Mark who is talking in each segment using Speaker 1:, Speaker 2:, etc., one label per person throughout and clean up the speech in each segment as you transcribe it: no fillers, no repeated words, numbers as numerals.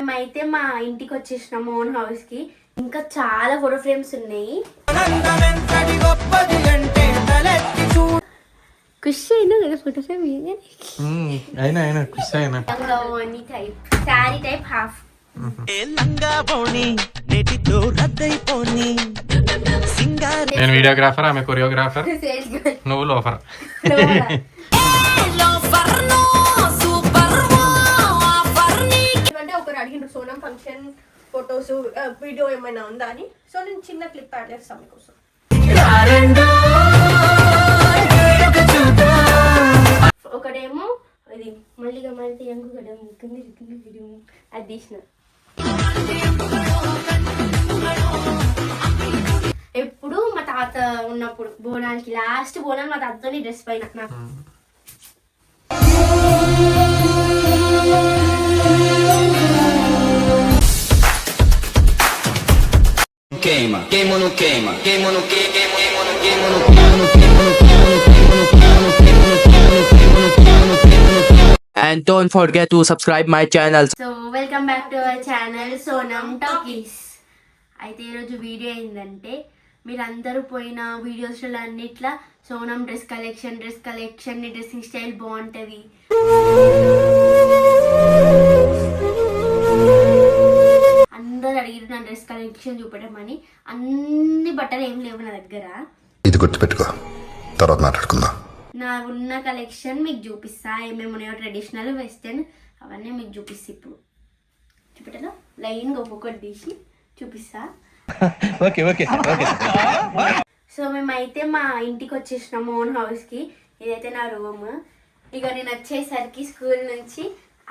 Speaker 1: మేమైతే మా ఇంటికి వచ్చేసినాము ఓన్ హౌస్ కి. ఇంకా చాలా ఫోటో ఫ్రేమ్స్ ఉన్నాయి. ఖుషి అయినా కదా ఫోటో ఫ్రేమ్
Speaker 2: అయినా ఖుషి అయినా
Speaker 1: టైప్ శారీ టైప్ హాఫ్
Speaker 2: నేను వీడియోగ్రాఫర్, ఆమె కొరియోగ్రాఫర్, నువ్వు లోఫర్.
Speaker 3: అంటే ఒకరు అడిగిండ్రు సోనం ఫంక్షన్ ఫొటోస్ వీడియో ఏమైనా ఉందా అని. సో నేను చిన్న క్లిప్ యాడ్ చేస్తాను మీకోసం.
Speaker 1: ఒకటేమో అది మళ్ళీగా మళ్ళీ ఇంకొకటేమో అది తీసిన. ఎప్పుడు మా తాత ఉన్నప్పుడు బోనానికి లాస్ట్ బోనం మా తాతతోని డ్రెస్ పైన నాకు.
Speaker 4: Queima, queima no queima, queima no queima, queima no queima no and don't forget to subscribe my channel.
Speaker 1: So welcome back to our channel Sonam talkies. అయితే ఈరోజు వీడియో ఏంటంటే మీరందరూ పోయిన వీడియోస్లో అన్నిట్లా సోనం డ్రెస్ కలెక్షన్ నీ డ్రెస్సింగ్ స్టైల్ బాగుంటుంది, అందరు అడిగిరు నా డ్రెస్ కలెక్షన్ చూపెట్టమని. అన్ని బట్టలు ఏం లేవు నా దగ్గర.
Speaker 5: ఇది గుర్తుపెట్టుకో, తర్వాత మాట్లాడుకుందాం.
Speaker 1: నా ఉన్న కలెక్షన్ మీకు చూపిస్తా. ఏమేమి ఉన్నాయో ట్రెడిషనల్ వెస్టర్న్ అవన్నీ మీకు చూపిస్తా. ఇప్పుడు చూపెట్టదా లైన్గా ఒక్కొక్కటి తీసి చూపిస్తా. సో మేమైతే మా ఇంటికి వచ్చేసినాము ఓన్ హౌస్కి. ఇదైతే నా రూమ్. ఇక నేను వచ్చేసరికి స్కూల్ నుంచి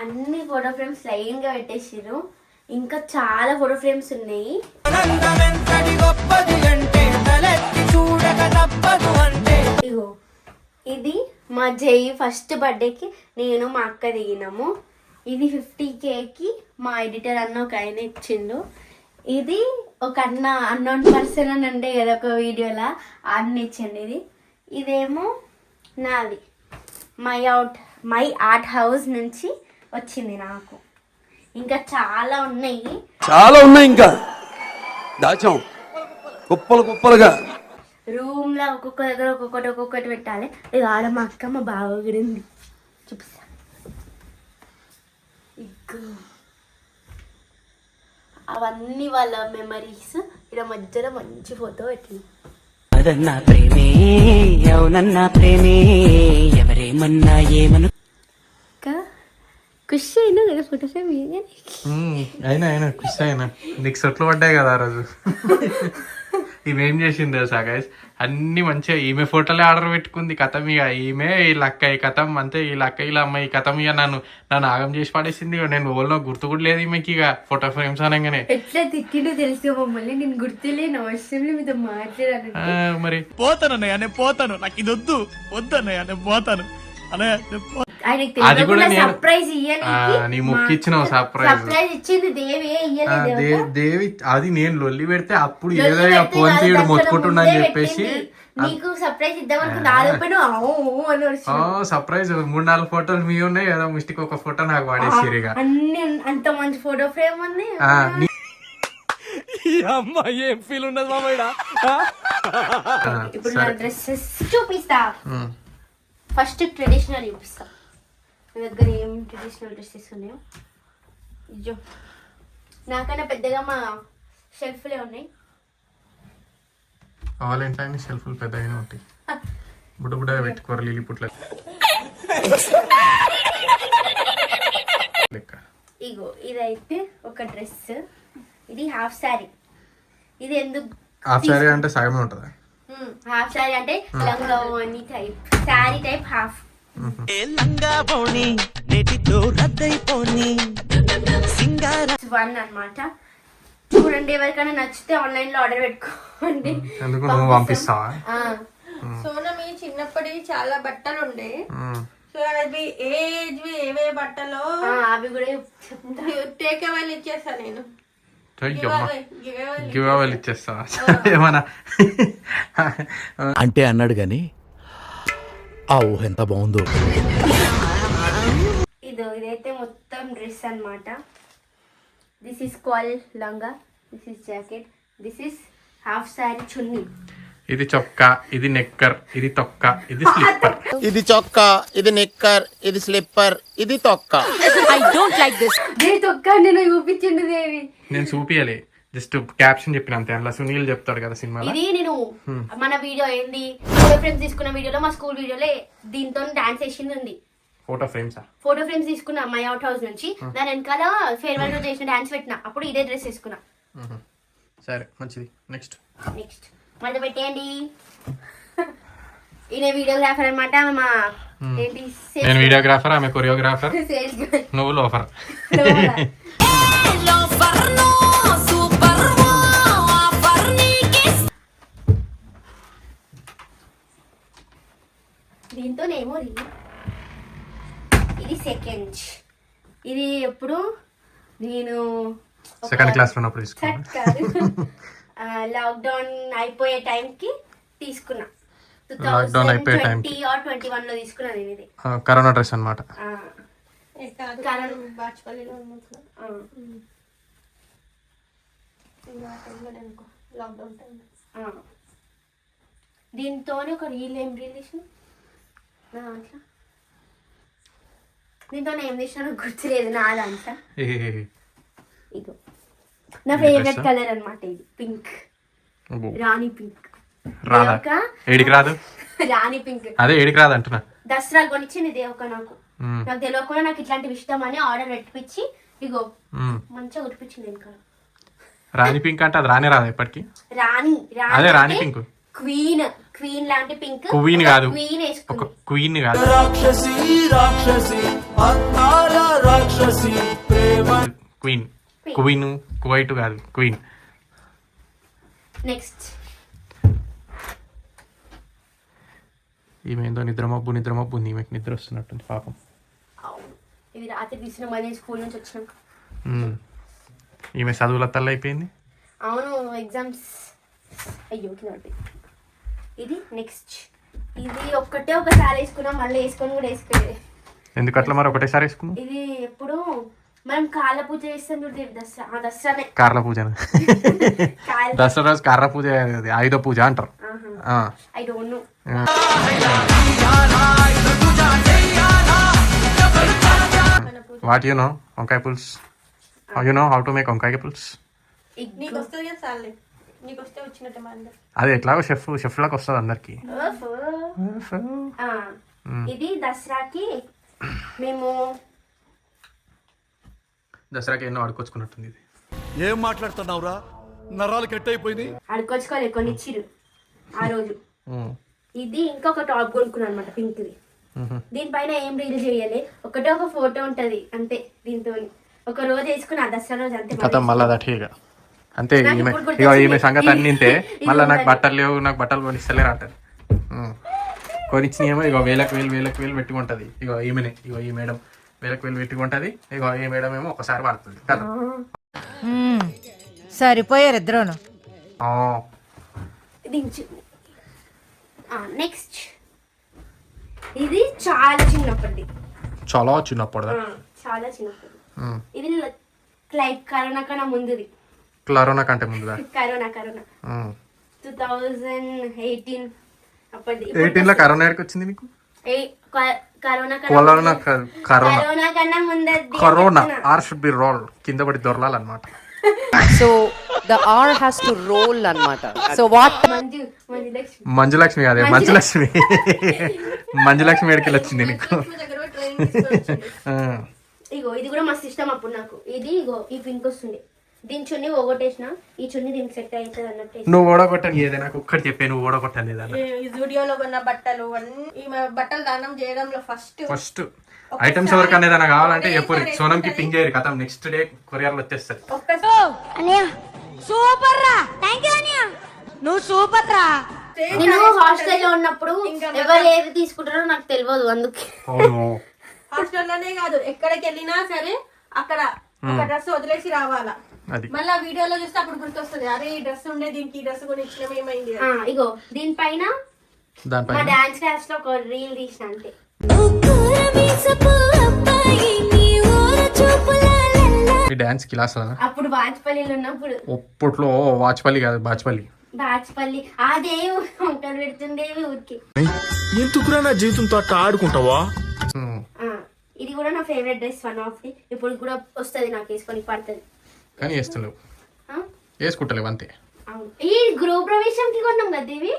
Speaker 1: అన్ని ఫోటో ఫ్రేమ్స్ లైన్గా పెట్టేసారు. ఇంకా చాలా ఫోటో ఫ్రేమ్స్ ఉన్నాయి. ఇగో ఇది మా జై ఫస్ట్ బర్త్డేకి నేను మా అక్క దిగినాము. ఇది 50Kకి మా ఎడిటర్ అన్న ఒక ఆయన ఇచ్చిండు. ఇది ఒక అన్నోన్ పర్సన్ అని ఉండే కదా ఒక వీడియోలా అన్న ఇచ్చిండు. ఇదేమో నాది మై ఆర్ట్ హౌస్ నుంచి వచ్చింది నాకు. ఇంకా చాలా ఉన్నాయి
Speaker 6: ఇంకా దాచాం కుప్పలుగా.
Speaker 1: రూమ్ లో ఒక్కొక్క దగ్గర ఒక్కొక్కటి పెట్టాలి. ఇది ఆడ మా అక్క మా బావ గురించి చూపిస్తా. అవన్నీ వాళ్ళ మెమరీస్. ఇక్కడ మధ్యలో మంచి ఫోటో పెట్టింది.
Speaker 7: అదన్నా ప్రేమే అవునన్నా ప్రేమే ఎవరేమన్నా ఏమను
Speaker 1: ఖుషి అయినా కదా ఫోటో ఫ్రేమ్
Speaker 2: అయినా ఖుషి అయినా. నీకు సొట్లు పడ్డాయి కదా ఆ రోజు. ఈమెం చేసింది తెలుసా గైస్, అన్ని మంచిగా ఈమె ఫోటోలే ఆర్డర్ పెట్టుకుంది. కథం ఇక ఈమె వీళ్ళ అక్క ఈ కథం అంతే, వీళ్ళ అక్క వీళ్ళ అమ్మాయి కథం ఇక నన్ను ఆగం చేసి పడేసింది. నేను ఓల్లో గుర్తు కూడా లేదు ఈమెకి ఇక ఫోటో ఫ్రేమ్స్ అనగానే.
Speaker 1: ఎట్లా తిట్టిండో తెలుసు మమ్మల్ని. నేను గుర్తులేను, అవసరం మీతో మాట్లాడాను.
Speaker 2: మరి
Speaker 6: పోతానన్నయ్య, నేను పోతాను, నాకు ఇది వద్దన్నయ్య, నేను పోతాను అన్నయ్య.
Speaker 2: అది కూడా
Speaker 1: సర్ప్రైజ్
Speaker 2: నీ ముక్కు ఇచ్చినావు.
Speaker 1: సర్ప్రైజ్ ఇచ్చింది
Speaker 2: దేవి. అది నేను లొల్లి పెడితే అప్పుడు ఏదో ఫోన్ తీయడు మొత్తుకుంటుండని చెప్పేసి
Speaker 1: నీకు సర్ప్రైజ్ ఇద్దామనుకుంటే
Speaker 2: సర్ప్రైజ్ 3-4 ఫోటోలు మీ ఉన్నాయి ఏదో మిస్టేక్ ఒక ఫోటో నాకు వాడేసిరు. ఇక
Speaker 1: అన్ని అంత మంచి ఫోటో ఫ్రేమ్ ఉంది.
Speaker 6: అమ్మాయి ఏం ఫీల్ ఉన్నది మామయ్య.
Speaker 1: ఇప్పుడు నా డ్రెస్సెస్ చూపిస్తా. ఫస్ట్ ట్రెడిషనల్ చూపిస్తా. మీ దగ్గర ఏం ట్రెడిషనల్ డ్రెస్సెస్ ఉన్నాయో ఇజో. నాకన్నా పెద్దగా మా షెల్ఫ్లే ఉన్నాయి.
Speaker 2: కావాలంటే షెల్ఫ్లు పెద్దగానే ఉంటాయి. బుడ్డ పెట్టుకోరు లిలీ పుట్ల లెక్క.
Speaker 1: ఇగో ఇదైతే ఒక డ్రెస్. ఇది హాఫ్ సారీ. ఇది ఎందుకు
Speaker 2: హాఫ్ సారీ అంటే సగమే ఉంటుందా?
Speaker 1: హాఫ్ సారీ అంటే లంగావోని type sari type half. One అన్నమాట. చూడండి, ఎవరికైనా నచ్చితే ఆన్లైన్ లో ఆర్డర్ పెట్టుకోండి.
Speaker 2: ఎందుకు నువ్వు పంపిస్తావా?
Speaker 3: సోనమి చిన్నప్పటి చాలా బట్టలు ఉండే. సో అవి ఏవే బట్టలో
Speaker 1: అవి కూడా
Speaker 3: టేక్ అవైలు ఇచ్చేస్తా నేను.
Speaker 2: గివ్ అవేలు ఇచ్చేస్తావా ఏమన్నా
Speaker 6: అంటే అన్నాడు గాని ఆ ఊహ ఎంత బాగుందో.
Speaker 1: ఇదైతే మొత్తం డ్రెస్ అన్నమాట. This is call langa, this is jacket, this is half sari chunni.
Speaker 2: ఇది చొక్కా, ఇది నెక్కర్, ఇది తొక్క, ఇది స్లిప్పర్.
Speaker 8: ఇది చొక్కా, ఇది నిక్కర్, ఇది స్లిప్పర్, ఇది తొక్క.
Speaker 1: దేవి తొక్క నేను చూపించిండు దేవి.
Speaker 2: నేను చూపియాలి, జస్ట్ క్యాప్షన్ చెప్పిన అంతే. అందులో సునీల్ చెప్తాడు కదా సినిమాలో.
Speaker 1: ఇది నేను మన వీడియో ఏంది ఫోటో ఫ్రేమ్స్ తీసుకున్న వీడియోలో, మా స్కూల్ వీడియోలో దీంతో డాన్స్ వేసింది ఉంది.
Speaker 2: ఫోటో ఫ్రేమ్సా?
Speaker 1: ఫోటో ఫ్రేమ్స్ తీసుకున్నా మై అవుట్ హౌస్ నుంచి. దాని వెనకాల ఫేర్వెల్ లో చేసిన డాన్స్ పెట్టిన, అప్పుడు ఇదే డ్రెస్ వేసుకున్నా.
Speaker 2: సరే మంచిది. నెక్స్ట్
Speaker 1: మళ్ళీ పెట్టేయండి. ఈయన వీడియోగ్రాఫర్ అనమాట. మా ఏంటి
Speaker 2: నేను వీడియోగ్రాఫర్, ఆమె కొరియోగ్రాఫర్,
Speaker 1: సేల్స్ గర్ల్.
Speaker 2: నువ్వు లోఫర్.
Speaker 1: దీంతోనేమో ఇది సెకండ్. ఇది ఎప్పుడు నేను
Speaker 2: సెకండ్ క్లాస్ లో ఉన్నప్పుడు తీసుకున్నాను.
Speaker 1: లాక్డౌన్ అయిపోయే టైంకి తీసుకున్నా.
Speaker 2: లాక్డౌన్ అయిపోయే టైం
Speaker 1: 2021 లో తీసుకున్నా నేను ఇది.
Speaker 2: కరోనా డ్రెస్ అనమాట.
Speaker 3: బాచ్పల్లిలో ఉన్నప్పుడు లాక్డౌన్ టైం.
Speaker 1: దీంతోనే ఒక రీల్ ఏం తీసిన అట్లా. దీంతో ఏం తీసినా గుర్తులేదు నా దాంట్లో. ఇగో నా ఫేవరెట్ కలర్ అన్నమాట ఇది, పింక్, రాణి పింక్.
Speaker 2: రాదా? ఏడికి రాదు?
Speaker 1: రాణి పింక్
Speaker 2: అదే ఏడికి రాదు అంటున్నా.
Speaker 1: దసరా కొనిచ్చింది ఇది ఒక నాకు తెలియకుండా నాకు ఇట్లాంటివి ఇష్టం అని ఆర్డర్ పెట్టించి ఇగో మంచిగా ఉడిపించింది ఇంకా.
Speaker 2: రాణి పింక్ అంటే అది రానే రాదు ఎప్పటికి.
Speaker 1: రాణి
Speaker 2: అదే రాణి పింక్.
Speaker 1: క్వీన్, క్వీన్ లాంటి పింక్.
Speaker 2: క్వీన్ కాదు,
Speaker 1: క్వీన్
Speaker 2: ఒక
Speaker 1: వేసుకుంది.
Speaker 2: క్వీన్ కాదు, క్వీన్. క్వీన్ కువైట్ కాదు, క్వీన్.
Speaker 1: నెక్స్ట్
Speaker 2: ఈమెందో నిద్రమబ్బు ఉంది, ఈమెకి నిద్ర వస్తున్నట్టుంది పాపం.
Speaker 1: ఇది రాత్రి తీసిన మళ్ళీ స్కూల్ నుంచి వచ్చినాక.
Speaker 2: ఈమె చదువుల తల్లి అయిపోయింది.
Speaker 1: అవును, ఎగ్జామ్స్ అయ్యో కింద. ఇది నెక్స్ట్. ఇది ఒక్కటే ఒకసారి వేసుకున్నాం, మళ్ళీ వేసుకొని కూడా వేసుకోలేదు.
Speaker 2: ఎందుకు అట్లా మరి ఒకటేసారి వేసుకున్నాం?
Speaker 1: ఇది ఎప్పుడు మనం కాళ్ళ పూజ చేస్తాం చూడండి, దసరా. దసరానే
Speaker 2: కార్ల పూజ. దసరా రోజు కార్ల పూజ, అది ఆయుధ పూజ అంటారు.
Speaker 1: I don't know.
Speaker 2: What you know? వంకాయ పులుసు. You know how to make వంకాయ పులుసు?
Speaker 3: నీకు వస్తుంది కదా సార్లే, నీకు వస్తే వచ్చినట్టు మా అందరు.
Speaker 2: అది ఎట్లాగో షెఫ్ లాగా వస్తుంది అందరికి.
Speaker 1: ఇది దసరాకి మేము
Speaker 2: దసరాకి ఎన్నో అడుకొచ్చుకున్నట్టుంది. ఇది
Speaker 6: ఏం మాట్లాడుతున్నావురా? నరాలు కట్ అయిపోయింది.
Speaker 1: అడుకొచ్చుకోవాలి, కొన్ని ఇచ్చిరు ఆ రోజు. ఇది ఇంకొక టాప్ కొనుక్కున్నాను అనమాట, పింక్ ది. దీనిపైన ఏం రీల్ చేయాలి, ఒకటే ఒక ఫోటో ఉంటది అంతే. దీంతో ఒక రోజు వేసుకున్నా, దసరా రోజు అంతే.
Speaker 2: కథ మళ్ళా దఠీగా అంతే. ఈమె సంగతి అన్ని ఇంతే. మళ్ళీ నాకు బట్టలు లేవు, నాకు బట్టలు కొనిస్తలేరు అంటారు. కొనిచ్చినేమో ఇగో వేలకు వేలు పెట్టుకుంటది. ఇగో ఈమెనే, ఇగో ఈ మేడం వేలకు వేలు పెట్టుకుంటది. ఇగో ఈ మేడం ఏమో ఒకసారి పడుతుంది కదా.
Speaker 9: సరిపోయారు ఇద్దరును.
Speaker 1: నెక్స్ట్ ఇది చాలా చిన్నప్పటి,
Speaker 2: చాలా చిన్నప్పుడు.
Speaker 1: చాలా చిన్నప్పుడు. ఇది లైక్ కరోనా కన్నా ముందుది.
Speaker 2: కరోనా కంటే ముందుదా?
Speaker 1: కరోనా 2018 అప్పటిది.
Speaker 2: 18 లో కరోనా ఎక్కడికి వచ్చింది మీకు?
Speaker 1: కరోనా కన్నా ముందు.
Speaker 2: Corona R should be roll, కింద పడి దొరలాలన్నమాట.
Speaker 9: So the R has to roll అన్నమాట. So what?
Speaker 2: మంజులక్ష్మి కాదే, మంజులక్ష్మి. మంజులక్ష్మి ఎక్కడికి వచ్చింది నీకు?
Speaker 1: ఇగో ఇది కూడా మస్తు ఇష్టం అప్పుడు నాకు. ఇది ఇగో ఈ పింక్ వస్తుంది, దీని చున్నీ ఓగొట్టేసిన, ఈ చున్నీ దీనికి సెట్ అవుతుంది అన్నట్టు.
Speaker 2: నువ్వు ఓడగొట్టని ఏదైనా నాకు ఒక్కటి చెప్పే, నువ్వు ఓడగొట్టని ఏదైనా.
Speaker 3: ఈ జూడియోలో కొన్న బట్టలు అన్ని, ఈ బట్టలు దానం చేయడంలో ఫస్ట్
Speaker 2: ఐటమ్స్ ఎవరికన్నా ఏదైనా కావాలంటే ఎప్పుడు సోనంకి పింగ్ చేయరు, కథం నెక్స్ట్ డే కొరియర్ లో వచ్చేస్తారు.
Speaker 9: సూపర్ రా, థాంక్యూ అనియా, నువ్వు సూపర్ రా.
Speaker 1: నేను హాస్టల్లో ఉన్నప్పుడు ఎవరు ఏది తీసుకుంటారో నాకు తెలియదు, అందుకే.
Speaker 3: హాస్టల్లోనే కాదు, ఎక్కడికి వెళ్ళినా సరే అక్కడ ఒక డ్రెస్ వదిలేసి రావాలా. మళ్ళీ వీడియోలో చూస్తే అప్పుడు గుర్తొస్తుంది, అరే ఈ డ్రెస్ ఉండే, దీనికి ఈ డ్రెస్ కొని ఇచ్చిన ఏమైంది.
Speaker 1: ఇగో దీనిపైన మా డాన్స్ క్లాస్ లో ఒక రీల్ తీసిన అంతే.
Speaker 2: ఈ డాన్స్ క్లాస్
Speaker 1: అప్పుడు బాచ్పల్లిలో ఉన్నప్పుడు.
Speaker 2: ఒప్పట్లో వాచ్పల్లి కాదు బాచ్పల్లి.
Speaker 1: బాచ్పల్లి అదే వంటలు పెడుతుండేవి ఊరికి.
Speaker 6: ఎందుకురా నా జీవితంతో అట్లా ఆడుకుంటావా?
Speaker 1: ఇది కూడా నా favourite dress, one of the. ఇప్పుడు కూడా వస్తుంది నాకు, వేసుకొని పడుతుంది.
Speaker 2: కానీ వేస్తలేవు, వేసుకుంటలేవు అంతే.
Speaker 1: అవును, ఈ గృహ ప్రవేశంకి కొన్నాం కదా ఇవి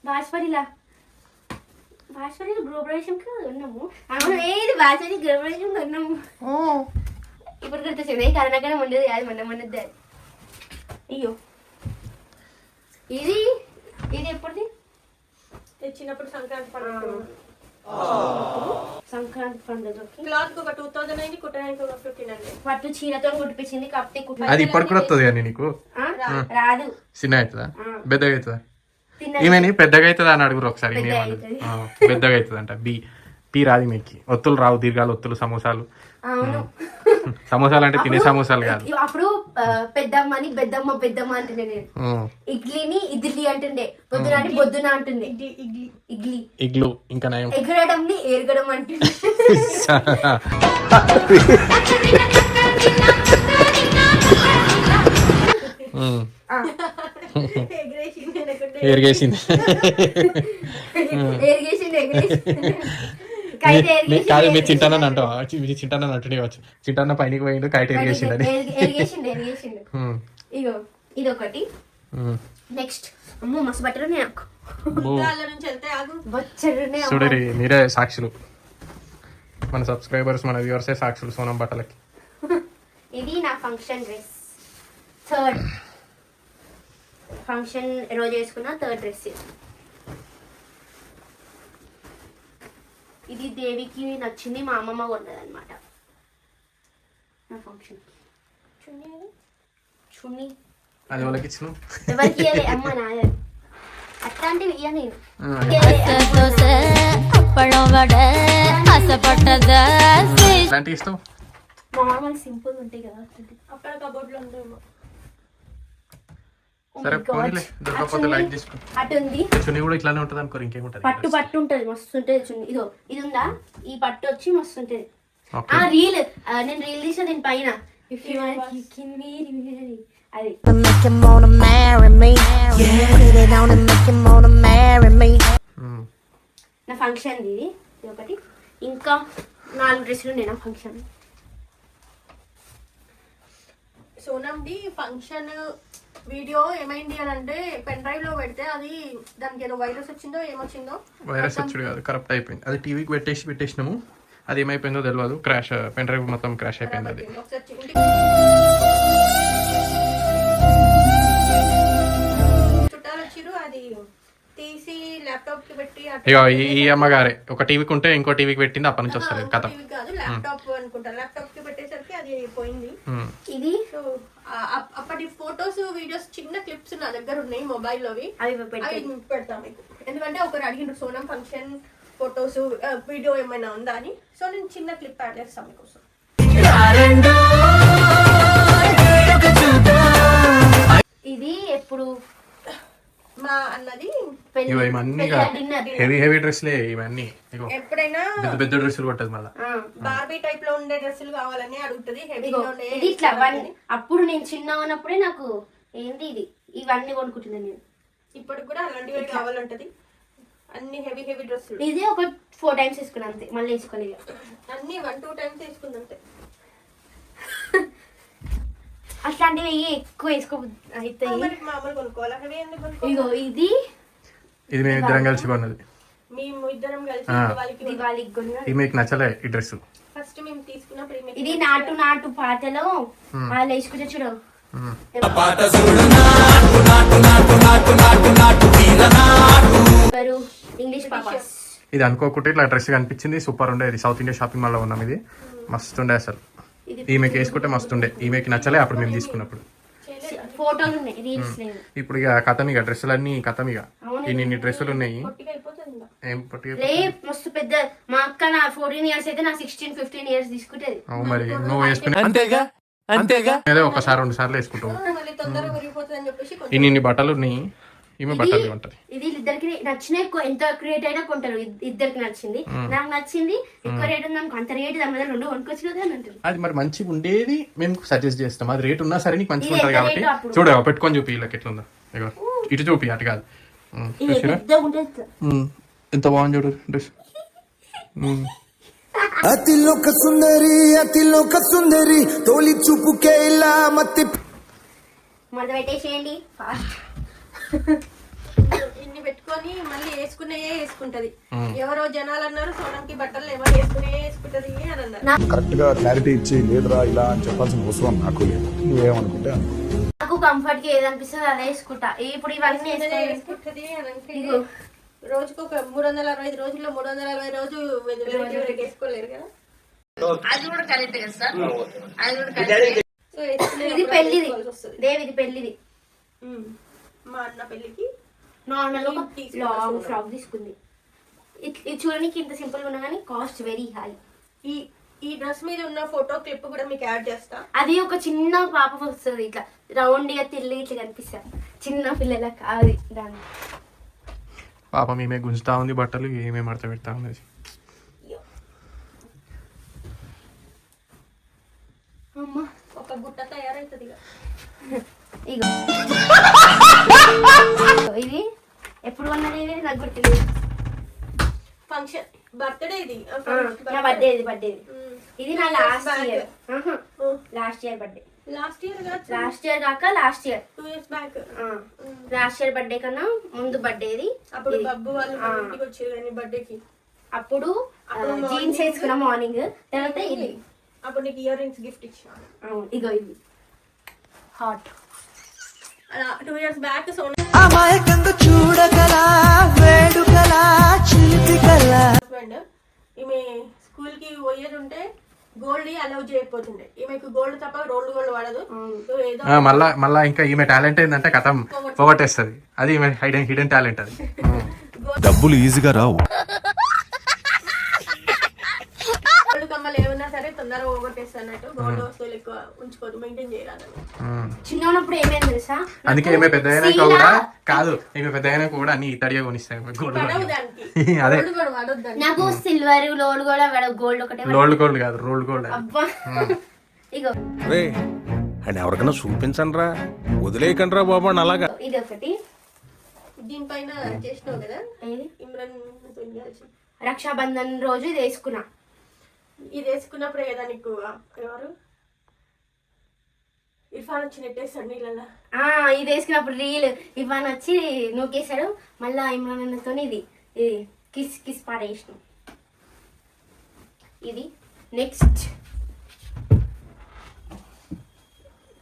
Speaker 1: బాచ్పల్లిలో గృహ ప్రవేశంకి కొన్నాము. అవును, ఏది బాచ్పల్లి గృహ ప్రవేశం కొన్నాము. ఇప్పుడు గుర్తొచ్చింది, కరోనాకరం ఉండేది కాదు, మొన్నది అది. అయ్యో, ఇది ఎప్పుడుది?
Speaker 3: తెచ్చినప్పుడు సంక్రాంతి పండుగ.
Speaker 1: సంక్రాంతి పండుగకి
Speaker 3: క్లాత్ ఒక 2000 అయింది, కుట్టడానికి ఒక 1500.
Speaker 1: పట్టు చీరతో కుట్టిపించింది, కాకపోతే
Speaker 2: అది ఇప్పటికి కూడా వస్తుంది కానీ నీకు
Speaker 1: రాదు.
Speaker 2: చిన్న అవుతుందా పెద్దగా అవుతుందా? ఈమెని పెద్దగా అవుతుందా అని అడుగురు ఒకసారి. పెద్దగా అవుతుంది అంట. పీ రాదు మీకు. ఒత్తులు రావు, దీర్ఘాలు ఒత్తులు, సమోసాలు. సమోసాలు అంటే తినే సమోసాలు కాదు.
Speaker 1: అప్పుడు పెద్దమ్మని పెద్దమ్మ అంటుండే నేను. ఇడ్లీని ఇడ్లీ అంటుండే, పొద్దున అని బొద్దున అంటుండే.
Speaker 2: ఇగ్లు ఇంకా నయం.
Speaker 1: ఎగరడంని ఎరగడం అంటుండే.
Speaker 2: ఎరిగేసింది కాదు, మీరు చింటానని అంటావా? మీరు చింటానని అంటుండే వచ్చు. చింటాన్న పైనకి పోయిండు, కైట్ ఎరిగేసిండని.
Speaker 1: ఇగో ఇది ఒకటి. నెక్స్ట్ అమ్మో మస్తు బట్టలు ఉన్నాయి నాకు.
Speaker 2: చూడరి, మీరే సాక్షులు, మన సబ్స్క్రైబర్స్ మన వ్యూవర్సే సాక్షులు సోనం బట్టలకి.
Speaker 1: ఇది నా ఫంక్షన్ డ్రెస్, థర్డ్ ఫంక్షన్ రోజు వేసుకున్న థర్డ్ డ్రెస్. ఇది దేవికి నచ్చింది, మా అమ్మమ్మ కొన్నది అనమాట నా ఫంక్షన్. చున్నీ
Speaker 2: అది వాళ్ళకి ఇచ్చిన
Speaker 1: ఎవరికి ఇవ్వలే, అమ్మ నాయ అట్లాంటివి ఇయ్య నేను.
Speaker 2: ఇలాంటివి ఇస్తావు?
Speaker 1: నార్మల్ సింపుల్ ఉంటాయి కదా,
Speaker 3: అక్కడ కబోర్డ్ లో ఉంటాయేమో.
Speaker 2: సరే పోనీలే, దొరకకపోతే లైట్ తీసుకో.
Speaker 1: అటు ఉంది
Speaker 2: చున్నీ కూడా ఇట్లానే ఉంటుంది అనుకో, ఇంకేముంటది.
Speaker 1: పట్టు ఉంటది, మస్తు ఉంటది చున్నీ. ఇదో ఇది ఉందా, ఈ పట్టు వచ్చి మస్తు ఉంటది. రీల్ నేను రీల్ తీసా దీని పైన. If you want you can very అది. నా ఫంక్షన్ ఇది ఒకటి, ఇంకా 4 డ్రెస్సులు ఉన్నాయి నా ఫంక్షన్.
Speaker 3: సోనంది ఫంక్షన్ వీడియో ఏమైంది అని అంటే పెన్ డ్రైవ్ లో పెడితే అది దానికి ఏదో వైరస్ వచ్చిందో ఏమొచ్చిందో.
Speaker 2: వైరస్ వచ్చుడు కాదు, కరప్ట్ అయిపోయింది. అది టీవీకి పెట్టేసినాము, అది ఏమైపోయిందో తెలియదు. క్రాష్, పెన్ డ్రైవ్ మొత్తం క్రాష్ అయిపోయింది. అది
Speaker 3: చుట్టాలు వచ్చిరు, అది తీసి ల్యాప్టాప్ కి పెట్టి
Speaker 2: ఇక ఈ అమ్మగారే ఒక టీవీకి ఉంటే ఇంకో టీవీకి పెట్టింది, అప్పటి నుంచి వస్తలేదు కథ.
Speaker 3: కాదు ల్యాప్టాప్ అనుకుంటా, ల్యాప్టాప్ కి పెట్టేసరికి అది పోయింది.
Speaker 1: ఇది
Speaker 3: సో అప్పటి ఫొటోస్ వీడియోస్ చిన్న క్లిప్స్ నా దగ్గర ఉన్నాయి మొబైల్లోవి,
Speaker 1: అవి
Speaker 3: అవి పెడతాం మీకు. ఎందుకంటే ఒకరు అడిగిండ్రు సోనం ఫంక్షన్ ఫొటోస్ వీడియో ఏమైనా ఉందా అని. సో నేను చిన్న క్లిప్ యాడ్ చేస్తాను మీకోసం.
Speaker 1: ఇది ఎప్పుడు
Speaker 3: మా అన్నది
Speaker 2: ఇవన్నీ హెవీ డ్రెస్లే ఇవన్నీ.
Speaker 3: ఎప్పుడైనా
Speaker 2: పెద్ద పెద్ద డ్రెస్సులు కొట్టదు మళ్ళీ.
Speaker 3: బార్బీ టైప్ లో ఉండే డ్రెస్సులు కావాలని అడుగుతుంది.
Speaker 1: ఇది ఇట్లా అప్పుడు నేను చిన్న ఉన్నప్పుడే నాకు ఏంటి ఇది ఇవన్నీ కొనుక్కుంటున్నాను నేను.
Speaker 3: ఇప్పటికి కూడా అలాంటివి కావాలంటది. అన్ని హెవీ డ్రెస్సులు.
Speaker 1: ఇది ఒక 4 times వేసుకున్నా అంతే, మళ్ళీ వేసుకోలేదు.
Speaker 3: అన్ని 1-2 times వేసుకుంది అంతే.
Speaker 1: అట్లాంటివి ఎక్కువ వేసుకో అవుతాయి.
Speaker 3: మామూలు కొనుక్కోవాలా, హెవీ ఎందుకు కొనుక్కో.
Speaker 1: ఇగో ఇది
Speaker 2: మేము ఇద్దరం కలిసి కొన్నది.
Speaker 3: మేము ఇద్దరం కలిసి
Speaker 1: దివాళికి కొన్నా.
Speaker 2: మీకు నచ్చలే ఈ డ్రెస్.
Speaker 3: ఫస్ట్ మేము తీసుకున్నప్పుడు
Speaker 1: ఇది నాటు పాటలో వాళ్ళు వేసుకుంటే చూడు. ఇంగ్లీష్ పాపాస్.
Speaker 2: ఇది అనుకోకుండా ఇట్లా డ్రెస్ కనిపించింది, సూపర్ ఉండే. ఇది సౌత్ ఇండియా షాపింగ్ మాల్ లో ఉన్నాం. ఇది మస్తు ఉండే అసలు. ఈమెకి వేసుకుంటే మస్తు ఉండే. ఈమెకి నచ్చలే అప్పుడు మేము తీసుకున్నప్పుడు.
Speaker 1: ఫోటోలు ఉన్నాయి, రీల్స్ లేవు.
Speaker 2: ఇప్పుడు ఇక కథం, ఇక డ్రెస్సులు అన్ని కథం. ఇక ఇన్ని డ్రెస్సులు ఉన్నాయి. ఏం
Speaker 1: మస్తు పెద్ద. మా అక్క నా 14 years అయితే నా 16-15 years తీసుకుంటది.
Speaker 2: మరి నువ్వు వేసుకునే
Speaker 6: అంతేగా
Speaker 2: ఒకసారి 2 సార్లు వేసుకుంటావు.
Speaker 3: తొందరగా విరిగిపోతుంది అని చెప్పేసి
Speaker 2: ఇన్ని బట్టలు ఉన్నాయి. ఈమె బట్టలు ఉంటది.
Speaker 1: ఇది ఇద్దరికి నచ్చిన ఎంత క్రియేట్ అయినా కొంటారు, ఇద్దరికి నచ్చింది. నాకు నచ్చింది, ఎక్కువ రేట్ ఉంది అనుకో, అంత రేట్ దాని మీద 2 కొనుక్కొచ్చు కదా అని అంటారు.
Speaker 2: అది మరి మంచిగా ఉండేది మేము సజెస్ట్ చేస్తాం. అది రేట్ ఉన్నా సరే నీకు మంచిగా ఉంటుంది కాబట్టి చూడ పెట్టుకొని చూపి వీళ్ళకి ఎట్లుందో. ఇగో ఇటు చూపి అటు కాదు. ఎంత బాగుంది చూడు డ్రెస్.
Speaker 8: అతిలోక సుందరి తోలి చూపుకే ఇలా మత్తి
Speaker 1: మొదలు పెట్టేసేయండి ఫాస్ట్.
Speaker 3: ఇన్ని పెట్టుకొని మళ్ళీ వేసుకుంటది. ఎవరో జనాలు అన్నారు సోనంకి బట్టలు ఎవరు వేసుకుంటది అని అన్నారు.
Speaker 5: కరెక్ట్ గా క్లారిటీ ఇచ్చి లేదురా ఇలా అని చెప్పాల్సిన అవసరం నాకు లేదు. నువ్వేమనుకుంటే అనుకో.
Speaker 1: నాకు కంఫర్ట్ గా ఏది అనిపిస్తుంది అదే వేసుకుంటా. ఇప్పుడు ఇవన్నీ
Speaker 3: వేసుకుంటది అని అంటే రోజుకు ఒక 365 రోజుల్లో 360 రోజు వేసుకోలేరు కదా.
Speaker 1: ఇది పెళ్లిది దేవి, ఇది పెళ్లిది.
Speaker 3: మా అన్న పెళ్లికి
Speaker 1: నార్మల్ లాంగ్ ఫ్రాక్ తీసుకుంది. ఇది చూడడానికి ఇంత సింపుల్ గా ఉన్నా కానీ కాస్ట్ వెరీ హై.
Speaker 3: ఈ డ్రెస్ మీద ఉన్న ఫోటో క్లిప్ కూడా మీకు యాడ్ చేస్తా.
Speaker 1: అది ఒక చిన్న పాప వస్తుంది, ఇట్లా రౌండ్ గా తిల్లి ఇట్లా కనిపిస్తారు. చిన్న పిల్లల కాదు దాన్ని.
Speaker 2: పాపం ఈమె గుంజుతా ఉంది బట్టలు, ఏమేమి మడత పెడతా ఉన్నది.
Speaker 1: అమ్మా
Speaker 3: ఒక గుట్ట తయారైతుంది.
Speaker 1: ఇగో ఇది ఎప్పుడు కొన్నది నాకు గుర్తులేదు.
Speaker 3: ఫంక్షన్ బర్త్డే ఇది.
Speaker 1: నా బర్త్డే ఇది నా last year birthday. Last year కాక last year
Speaker 3: 2 years back.
Speaker 1: Last year birthday కన్నా ముందు బర్త్డే ఇది.
Speaker 3: అప్పుడు బబ్బు వాళ్ళు ఇంటికి వచ్చారు కానీ బర్త్డేకి.
Speaker 1: అప్పుడు జీన్స్ వేసుకున్నా మార్నింగ్. తర్వాత ఇది
Speaker 3: అప్పుడు నీకు ఇయర్ రింగ్స్ గిఫ్ట్ ఇచ్చాను.
Speaker 1: ఇగో ఇది హాట్.
Speaker 3: 2 years బ్యాక్ హస్బెండ్ ఈమె స్కూల్ కి పోయేది ఉంటే గోల్డ్ అలౌ చేయకపోతుండే. ఈమెకు గోల్డ్ తప్ప రోల్డ్ గోల్డ్ వాడదు. ఏదో
Speaker 2: మళ్ళా ఇంకా ఈమె టాలెంట్ ఏంటంటే కథం పోగొట్టేస్తుంది. అది ఈమె హిడెన్ టాలెంట్ అది.
Speaker 6: డబ్బులు ఈజీగా రావు.
Speaker 3: గోల్డ్ కమ్మలు ఏమన్నా సరే తొందరగా పోగొట్టేస్తున్నట్టు. గోల్డ్ వస్తువులు ఎక్కువ ఉంచుకోదు, మెయింటైన్ చేయాలి.
Speaker 1: చిన్న ఉన్నప్పుడు ఏమైంది తెలుసా,
Speaker 2: అందుకే ఈమె పెద్ద అయినాక కూడా కాదు, ఈమె పెద్ద అయినాక కూడా అన్ని ఇతడిగా కొనిస్తాయి గోల్డ్. అదే
Speaker 1: నాకు సిల్వర్ లోడ్ కూడా గోల్డ్ ఒకటే.
Speaker 2: లోల్డ్ గోల్డ్ కాదు, రోల్డ్ గోల్డ్.
Speaker 1: అబ్బా ఇగో
Speaker 6: అని ఎవరికైనా చూపించండి రా, వదిలేయకండి రా బాబు అలాగా.
Speaker 1: ఇది ఒకటి.
Speaker 3: దీనిపైన చేసినావు కదా ఇమ్రాన్
Speaker 1: రక్షాబంధన్ రోజు ఇది వేసుకున్నా.
Speaker 3: ఇది వేసుకున్నప్పుడే కదా నీకు ఎవరు ఇర్ఫాన్ వచ్చి నెట్టేస్తాడు నీళ్ళ.
Speaker 1: ఇది వేసుకున్నప్పుడు రీల్ ఇర్ఫాన్ వచ్చి నూకేశాడు. మళ్ళా ఇమ్రాన్ అన్నతో ఇది కిస్ పాడేసినాం. ఇది next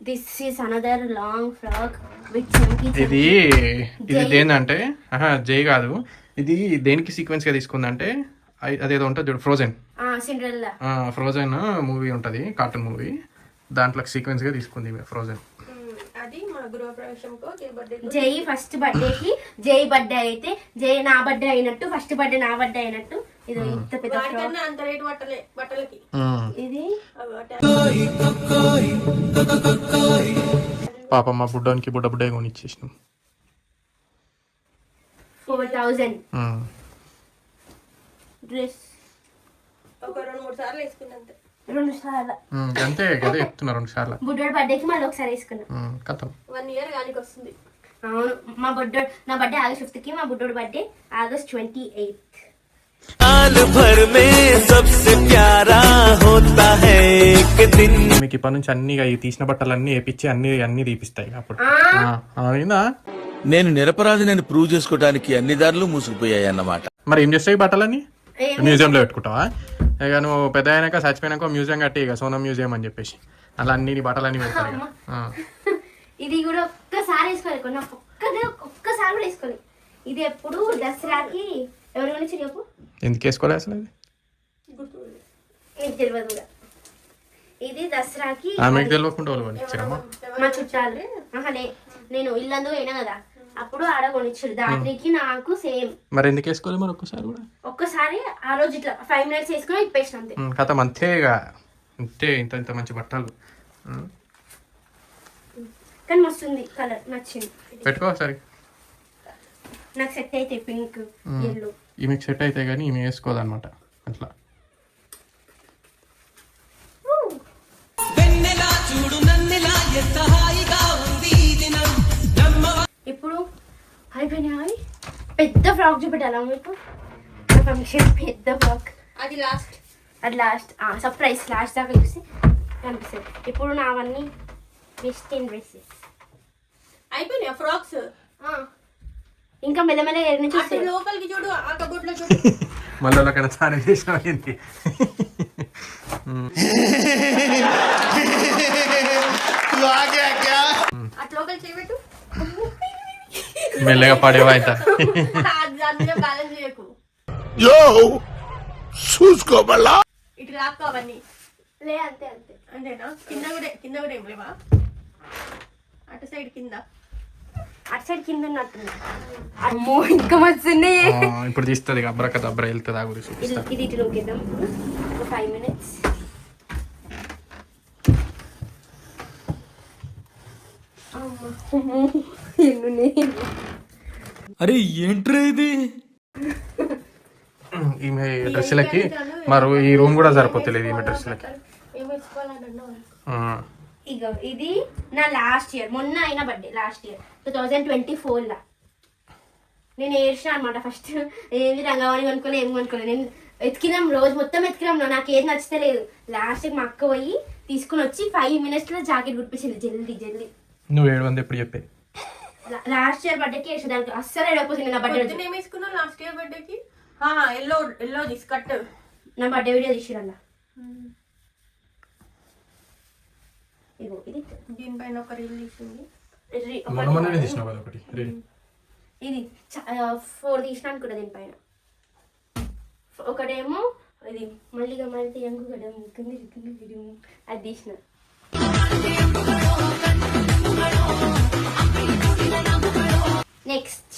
Speaker 1: this is another long frock with
Speaker 2: ఇది ఏంటంటే జై కాదు, ఇది దేనికి సీక్వెన్స్ గా తీసుకుందంటే అదేదో ఉంటుంది చూడు, ఫ్రోజన్. ఫ్రోజన్ మూవీ ఉంటది, కార్టూన్ మూవీ. దాంట్లో సీక్వెన్స్ గా తీసుకుంది ఫ్రోజన్.
Speaker 3: అది మా గృహప్రవేశంకో
Speaker 1: జై ఫస్ట్ బర్త్డేకి జై బర్త్డే అయితే జై నా బర్త్డే అయినట్టు, ఫస్ట్ బర్త్డే నా బర్త్డే అయినట్టు. ఇది ఇంత పెద్ద
Speaker 3: అంత రేటు బట్టలకి.
Speaker 1: ఇది
Speaker 2: పాప మా బుడ్డానికి బుడ్డ కొని ఇచ్చేసినాం.
Speaker 1: 4000 డ్రెస్.
Speaker 3: ఒక 2-3 సార్లు వేసుకున్నా అంతే.
Speaker 1: 2 సార్లు
Speaker 2: అంతే కదా చెప్తున్నా. 2 సార్లు
Speaker 1: బుడ్డోడి బర్త్డేకి మళ్ళీ ఒకసారి వేసుకున్నా.
Speaker 2: కథం
Speaker 3: 1 year గానికి వస్తుంది.
Speaker 1: అవును, నా బర్త్డే August 5th కి, మా బుడ్డోడి బర్త్డే August 28th.
Speaker 2: మీకు ఇప్పటి నుంచి అన్ని తీసిన బట్టలు అన్ని వేపించి అన్ని తీపిస్తాయి అప్పుడు.
Speaker 6: నేను నిరపరాధి నేను ప్రూవ్ చేసుకోవడానికి అన్ని దారులు మూసుకుపోయాయి అన్నమాట.
Speaker 2: మరి ఏం చేస్తాయి బట్టలన్నీ? మ్యూజియం లో పెట్టుకుంటావా? ఇక నువ్వు పెద్ద అయినాక చచ్చిపోయినాక మ్యూజియం కట్టి ఇక సోనం మ్యూజియం అని చెప్పేసి అలా అన్ని బట్టలన్నీ పెడతారు.
Speaker 1: ఇది కూడా ఒక్కసారి వేసుకోవాలి, ఒక్కసారి కూడా వేసుకోవాలి. ఇది ఎప్పుడు దసరాకి ఎవరి గురించి చెప్పు.
Speaker 2: ఎందుకు వేసుకోవాలి అసలు?
Speaker 1: ఇది తెలియదు కూడా. ఇది దసరాకి
Speaker 2: ఆమెకు తెలియకుండా
Speaker 1: మా చుట్టాలు. నేను ఇల్లందు అయినా కదా, అప్పుడు ఆడ కొనిచ్చాడు. దాత్రికి నాకు సేమ్.
Speaker 2: మరి ఎందుకు వేసుకోవాలి మరి ఒక్కసారి కూడా?
Speaker 1: ఒక్కసారి ఆ రోజు ఇట్లా 5 minutes వేసుకుని ఇప్పేసిన అంతే.
Speaker 2: కథ అంతేగా, అంతే. ఇంత మంచి బట్టలు
Speaker 1: కానీ మస్తుంది, కలర్ నచ్చింది.
Speaker 2: పెట్టుకో సరే.
Speaker 1: నాకు సెట్ అయితే పింక్ ఎల్లో.
Speaker 2: ఈమెకి సెట్ అయితే కానీ ఈమె వేసుకోదన్నమాట అట్లా.
Speaker 1: ఇప్పుడు అయిపోయినాయి. పెద్ద ఫ్రాక్ చూపెట్టాలా మీకు? ఫంక్షన్ పెద్ద ఫ్రాక్,
Speaker 3: అది లాస్ట్.
Speaker 1: అది లాస్ట్ సర్ప్రైజ్. లాస్ట్ దాకా చూసి కనిపిస్తుంది. ఇప్పుడు నావన్నీ వెస్టర్న్ డ్రెస్సెస్
Speaker 3: అయిపోయినాయి ఫ్రాక్స్.
Speaker 1: ఇంకా మెల్లమెల్ల ఎన్ని
Speaker 3: అటు
Speaker 1: చూస్తే
Speaker 3: లోపలికి చూడు, ఆ కబోర్డ్లో చూడు.
Speaker 2: మళ్ళీ అక్కడ స్నానం చేసిన
Speaker 3: అటు లోపలి చేయబెట్టు.
Speaker 2: మెల్లగా పడేవా అయితే.
Speaker 3: అందులో బ్యాలెన్స్ చేయకు.
Speaker 5: యో చూసుకోబల్లా
Speaker 3: ఇటు లాక్కో అవన్నీ.
Speaker 1: లే అంతే అంతే.
Speaker 3: అంతేనా? కింద కూడా ఏం లేవా? అటు సైడ్ కింద,
Speaker 1: అటు సైడ్ కింద ఉన్నట్టుంది. అమ్మో ఇంకా మస్తున్నాయి.
Speaker 2: ఇప్పుడు తీస్తుంది అబ్రక దబ్ర వెళ్తుంది ఆ గురించి
Speaker 1: ఇది ఇటు లోకేద్దాం. ఒక 5 minutes.
Speaker 6: అరే ఏంట్రా ఇది?
Speaker 2: ఈమె డ్రెస్సులకి మరి ఈ రూమ్ కూడా సరిపోతలేదు ఈమె డ్రెస్సులకి.
Speaker 3: ఏం వేసుకోవాలన్నా
Speaker 1: ఇగో ఇది నా లాస్ట్ ఇయర్, మొన్న అయిన బర్త్డే. లాస్ట్ ఇయర్ 2024 నేను ఏడ్చిన అనమాట. ఫస్ట్ ఏది రంగవాణి కొనుక్కోలే, ఏం కొనుక్కోలే. నేను ఎతికినాం, రోజు మొత్తం ఎతికినాం. నాకు ఏది నచ్చలేదు. లాస్ట్ మా అక్క పోయి తీసుకుని వచ్చి 5 minutes లో జాకెట్ కుట్టించింది. జల్దీ జల్దీ.
Speaker 2: నువ్వు 700 ఎప్పుడు చెప్పే?
Speaker 1: లాస్ట్ ఇయర్ బర్త్డేకి వేసేదానికి అస్సలు ఏడకపోతుంది. నా బర్త్డే
Speaker 3: ఏం వేసుకున్నావు లాస్ట్ ఇయర్ బర్త్డేకి? Yellow skirt.
Speaker 1: నా బర్త్డే వీడియో తీసిరల్లా. ఇగో ఇది
Speaker 3: దీనిపైన ఒక రీల్ తీసింది.
Speaker 2: మొన్న తీసినావు కదా ఒకటి.
Speaker 1: ఇది 4 తీసిన అనుకుంటా. దీనిపైన ఒకటేమో ఇది మళ్ళీగా మళ్ళీ ఎంగు గడం అది తీసిన. నెక్స్ట్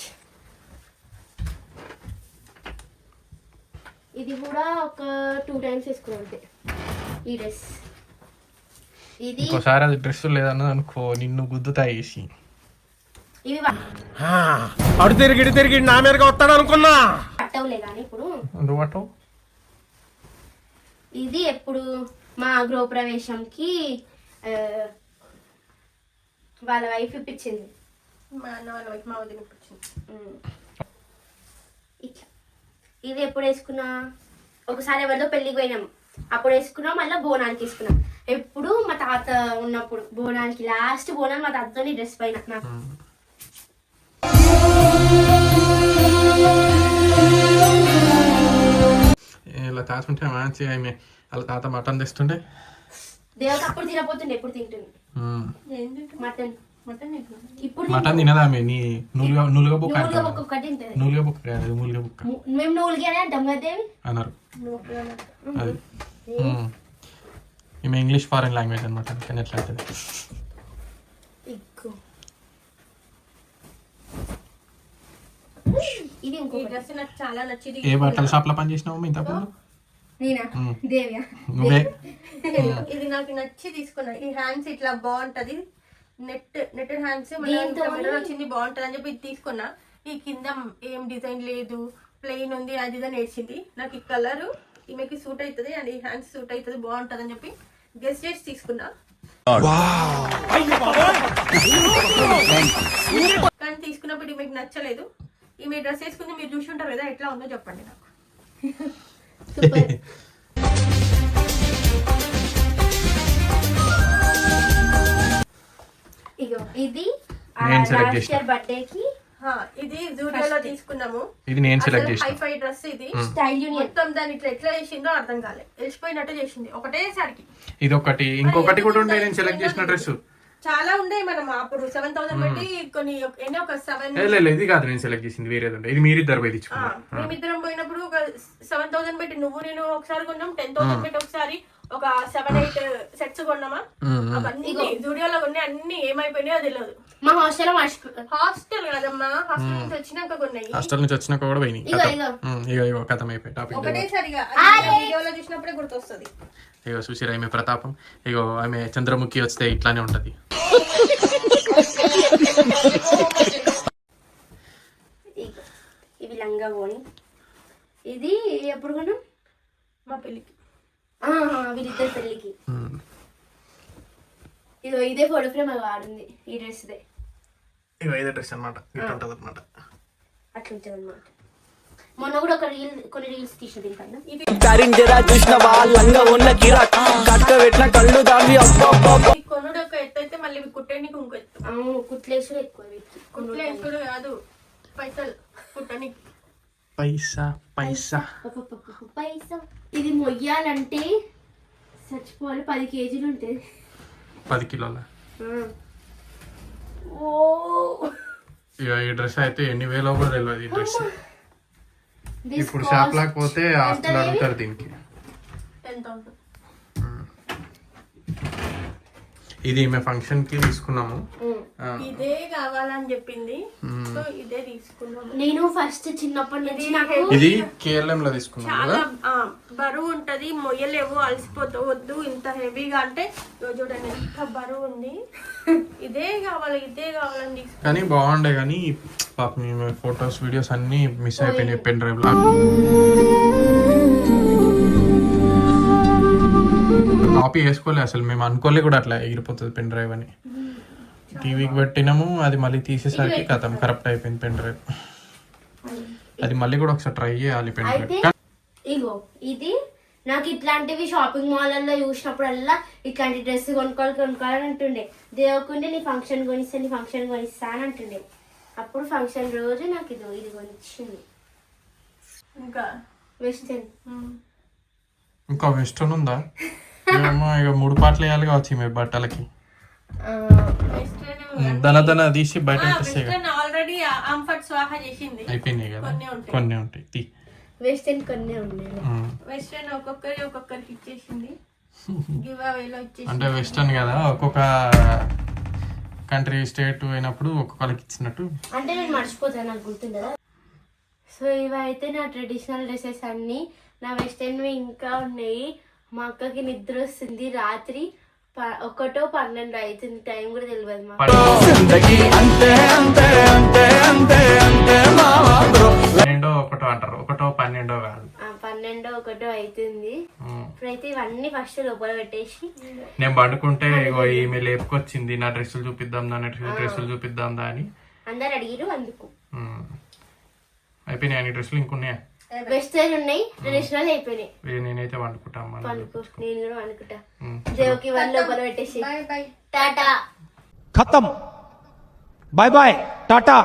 Speaker 1: ఇది కూడా ఒక 2 times వేసుకున్నాం అంతే ఈ డ్రెస్. ఇది
Speaker 2: ఇంకోసారి అది డ్రెస్ లేదన్నది అనుకో నిన్ను గుద్దుతా వేసి.
Speaker 1: ఇవి
Speaker 6: అడు తిరిగి నా మీదగా వస్తాడు అనుకున్నా.
Speaker 1: పట్టవులే కానీ ఇప్పుడు
Speaker 2: నువ్వు పట్టవు.
Speaker 1: ఇది ఎప్పుడు మా గృహప్రవేశంకి వాళ్ళ వైఫ్ ఇప్పించింది.
Speaker 3: మా అన్న వాళ్ళ వైపు మా వదిన వచ్చింది.
Speaker 1: ఇట్లా ఇది ఎప్పుడు వేసుకున్నా, ఒకసారి ఎవరితో పెళ్ళికి పోయినాం అప్పుడు వేసుకున్నాం. మళ్ళీ బోనానికి వేసుకున్నాం. ఎప్పుడు మా తాత ఉన్నప్పుడు బోనానికి, లాస్ట్ బోనాలు మా తాతతోని డ్రెస్ పైన నాకు.
Speaker 2: ఇలా తాత ఉంటే మంచిగా ఆమె వాళ్ళ తాత మటన్ తెస్తుండే.
Speaker 1: దేవత అప్పుడు తినపోతుండే, ఎప్పుడు తింటుంది మటన్. ఇప్పుడు
Speaker 2: మటన్ తినదా ఆమె? నీ నులుగా బుక్క
Speaker 1: ఒక్కొక్కటి తింటది.
Speaker 2: నూలుగా బుక్క కాదు, మూలుగా బుక్క
Speaker 1: మేము నూలుగానే అంటాం కదా దేవి
Speaker 2: అన్నారు. అది ఈమె ఇంగ్లీష్ ఫారెన్ లాంగ్వేజ్ అనమాట. కానీ ఎట్లా అంటది?
Speaker 1: ఇది
Speaker 3: ఈ డ్రెస్ నాకు చాలా నచ్చింది.
Speaker 2: ఏ బట్టల షాప్ లో పని చేసినావు ఇంతకుముందు?
Speaker 1: నేనా? దేవ్యా.
Speaker 2: నువ్వే.
Speaker 3: ఇది నాకు నచ్చి తీసుకున్నా. ఈ హ్యాండ్స్ ఇట్లా బాగుంటది, నెట్టెడ్ హ్యాండ్స్ వచ్చింది, బాగుంటది అని చెప్పి ఇది తీసుకున్నా. ఈ కింద ఏం డిజైన్ లేదు, ప్లెయిన్ ఉంది, అది ఇదని ఏడ్చింది. నాకు ఈ కలర్ ఈమెకి సూట్ అవుతుంది అండ్ ఈ హ్యాండ్స్ సూట్ అవుతుంది, బాగుంటది అని చెప్పి గెస్ చేసి తీసుకున్నా. కానీ తీసుకున్నప్పుడు ఈమెకి నచ్చలేదు. ఈమె డ్రెస్ వేసుకుంది, మీరు చూసి ఉంటారు కదా, ఎట్లా ఉందో చెప్పండి నాకు.
Speaker 1: సూపర్. ఇగో ఇది
Speaker 2: నేను select
Speaker 1: లాస్ట్
Speaker 2: చేసిన.
Speaker 1: ఇయర్ బర్త్డేకి
Speaker 3: ఇది జూడియోలో తీసుకున్నాము.
Speaker 2: ఇది నేను సెలెక్ట్ చేసిన.
Speaker 3: హైఫై డ్రెస్ ఇది.
Speaker 1: Style union.
Speaker 3: మొత్తం దాన్ని ఇట్లా ఎట్లా చేసిందో అర్థం కాలే, తెలిసిపోయినట్టు చేసింది ఒకటేసారికి.
Speaker 2: ఇది ఒకటి, ఇంకొకటి కూడా ఉండే నేను సెలెక్ట్ చేసిన డ్రెస్.
Speaker 3: చాలా ఉండే, మనం అప్పుడు 7,000 పెట్టి కొన్ని ఎన్నో ఒక 7.
Speaker 2: లేదు ఇది కాదు నేను సెలెక్ట్ చేసింది, వేరేది ఉండే. ఇది మీరిద్దరు పోయి తెచ్చుకున్నారు.
Speaker 3: మేమిద్దరం పోయినప్పుడు ఒక 7,000 పెట్టి నువ్వు నేను ఒకసారి కొన్నాం. 10,000 పెట్టి ఒకసారి ఒక 7-8 సెట్స్ కొన్నామా. అవన్నీ జూడియోలో ఉన్నాయి, అన్ని ఏమైపోయినాయో తెలియదు.
Speaker 1: మా హాస్టల్
Speaker 3: హాస్టల్ కాదమ్మా, హాస్టల్ నుంచి వచ్చినాక కొన్నాయి.
Speaker 2: హాస్టల్ నుంచి వచ్చినాక కూడా పోయినాయి. ఇగో కథం అయిపోయి టాపిక్.
Speaker 3: ఒకటేసారిగా వీడియోలో చూసినప్పుడే గుర్తొస్తుంది.
Speaker 2: ఇగో చూసిరా ఆమె ప్రతాపం. ఇగో ఆమె చంద్రముఖి వస్తే ఇట్లానే ఉంటది.
Speaker 1: లంగా పోని. ఇది ఎప్పుడు కొన్నాం?
Speaker 3: మా పెళ్ళికి.
Speaker 1: వీళ్ళిద్దరు పెళ్ళికి. ఇదే ఫోటో ఫ్రేమ్ అది వాడింది ఈ డ్రెస్దే.
Speaker 2: ఇగో ఇదే డ్రెస్ అనమాట, ఇట్లా ఉంటుంది అనమాట.
Speaker 1: అట్లా ఉంటుంది అనమాట. మొన్న కూడా కొన్ని రీల్స్ తీసింది కన్నా.
Speaker 3: కొనుడు ఒక ఎత్తు అయితే మళ్ళీ కుట్టడానికి ఇంకో ఎత్తు.
Speaker 1: అవును, కుట్లేసుడు ఎక్కువ వీటికి.
Speaker 3: కుట్లేసుడు కాదు, పైసలు కుట్టడానికి.
Speaker 2: పైసా పైసా
Speaker 1: పైసా. ఇది మొయ్యాలంటే చచ్చిపోవాలి. 10 కేజీలు ఉంటుంది.
Speaker 2: 10 కిలోల.
Speaker 1: ఓ
Speaker 2: ఇక ఈ డ్రెస్ అయితే ఎన్ని వేలో కూడా తెలియదు. ఈ డ్రెస్ ఇప్పుడు షాప్ లాక్ పోతే ఆస్తులు అడుగుతారు దీనికి.
Speaker 3: 10,000.
Speaker 2: ఇది మేము ఫంక్షన్ కి తీసుకున్నాము.
Speaker 3: ఇదే కావాలని చెప్పింది, సో ఇదే తీసుకున్నాము.
Speaker 1: నేను ఫస్ట్ చిన్నప్పటి నుంచి నాకు
Speaker 2: ఇది కేఎల్ఎం లో తీసుకున్నాం
Speaker 3: చాలా
Speaker 2: కదా.
Speaker 3: బరువు ఉంటది, మొయ్యలేవు, అలసిపోతావు, వద్దు ఇంత హెవీగా అంటే చూడండి ఎంత బరువు ఉంది. ఇదే కావాలని తీసుకున్నాం.
Speaker 2: కానీ బాగుండే, కానీ పాపం ఫొటోస్ వీడియోస్ అన్ని మిస్ అయిపోయినాయి పెన్ డ్రైవ్ లో. కాపీ వేసుకోలే అసలు, మేము అనుకోలే కూడా అట్లా ఎగిరిపోతుంది పెన్ డ్రైవ్ అని. టీవీకి పెట్టినాము, అది మళ్ళీ తీసేసరికి కథం కరెక్ట్ అయిపోయింది పెన్ డ్రైవ్. అది మళ్ళీ కూడా ఒకసారి ట్రై చేయాలి పెన్ డ్రైవ్.
Speaker 1: ఇగో ఇది నాకు ఇట్లాంటివి షాపింగ్ మాల్లలో చూసినప్పుడల్లా ఇట్లాంటి డ్రెస్ కొనుక్కోవాలని అంటుండే. దేవకుండే నీ ఫంక్షన్ కొనిస్తా అని అంటుండే. అప్పుడు ఫంక్షన్ రోజు నాకు ఇది కొనిచ్చింది.
Speaker 3: ఇంకా
Speaker 1: వెస్టర్న్.
Speaker 2: ఇంకా వెస్టర్న్ ఉందా? ఏమో ఇక 3 పాటలు వేయాలి కావచ్చు మీ బట్టలకి. దన తీసి బయట
Speaker 3: ఆల్రెడీ అంఫట్ స్వాహా చేసింది,
Speaker 2: అయిపోయినాయి కదా, కొన్ని ఉంటాయి.
Speaker 1: వెస్టర్న్ కొన్ని ఉన్నాయి.
Speaker 3: వెస్టర్న్ ఒక్కొక్కరికి ఇచ్చేసింది. గివ్ అవేలో ఇచ్చేసింది.
Speaker 2: అంటే వెస్టర్న్ కదా, ఒక్కొక్క కంట్రీ స్టేట్ అయినప్పుడు ఒక్కొక్కరికి ఇచ్చినట్టు.
Speaker 1: అంటే నేను మర్చిపోతాను, నాకు గుర్తుండదా. సో ఇవైతే నా ట్రెడిషనల్ డ్రెస్సెస్ అన్ని. నా వెస్టర్న్వి ఇంకా ఉన్నాయి. మా అక్కకి నిద్ర వస్తుంది. రాత్రి 1-12 అవుతుంది, టైం కూడా తెలియదు మాకు.
Speaker 2: 12 అంటారు, 1-12 కాదు.
Speaker 1: 12-1 అవుతుంది. ఇప్పుడైతే ఇవన్నీ ఫస్ట్ లోపల పెట్టేసి
Speaker 2: నేను పండుకుంటే ఇగో ఈమె లేపుకొచ్చింది, నా డ్రెస్సులు చూపిద్దాందా అని
Speaker 1: అందరు అడిగిరు. అందుకు
Speaker 2: అయిపోయినాయి అన్ని డ్రెస్సులు. ఇంకున్నాయా?
Speaker 1: వెస్టర్న్ ఉన్నాయి, ట్రెడిషనల్ అయిపోయినాయి.
Speaker 2: నేనైతే వండుకుంటా.
Speaker 1: నేను కూడా వండుకుంటా. దేవకి ఇవన్నీ లోపల పెట్టేసి
Speaker 3: బాయ్ బాయ్
Speaker 1: టాటా.
Speaker 6: ఖతం. Bye bye, Tata.